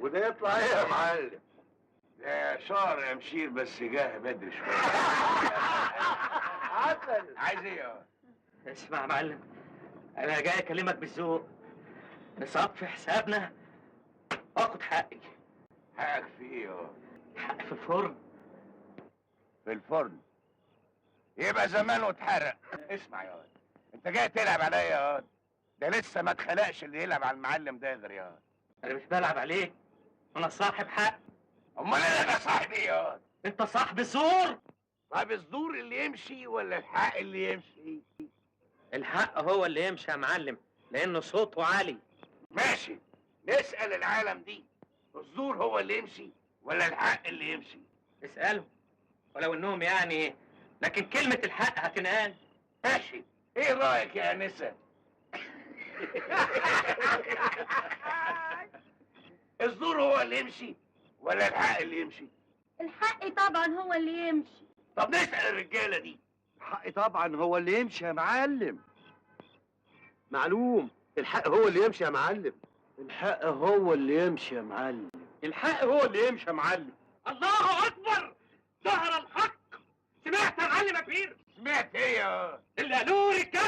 وده يطلع ايه يا معلم؟ ده شهر يا مشير بس جه بدري شويه. عسل. عايز ايه يا؟ اسمع يا معلم، انا جاي اكلمك بالذوق. نصفي حسابنا واخد حقي. حقك في ايه يا؟ حقي في الفرن. في الفرن؟ يبقى زمانه اتحرق. اسمع يا واد، انت جاي تلعب عليا يا واد؟ ده لسه ما اتخلقش اللي يلعب على المعلم ده غير يا واد. انا مش بلعب عليك، انا صاحب حق. امال انا صاحب ايه يا واد؟ انت صاحب الزور. طيب الزور اللي يمشي ولا الحق اللي يمشي؟ الحق هو اللي يمشي يا معلم، لانه صوته عالي. ماشي، نسأل العالم دي، الزور هو اللي يمشي ولا الحق اللي يمشي؟ اسأله، ولو انهم يعني، لكن كلمة الحق هتنقال. ماشي، ايه رأيك يا انسة؟ الزور هو اللي يمشي ولا الحق اللي يمشي؟ الحق طبعا هو اللي يمشي. طب نسأل الرجالة دي. الحق طبعا هو اللي يمشي يا معلم. معلوم، الحق هو اللي يمشي يا معلم. الحق هو اللي يمشي يا معلم. الحق هو اللي يمشي يا معلم. الله اكبر، ظهر الحق. سمعت يا معلم يا كبير؟ سمعت ايه يا؟ اللي قالوه رجاله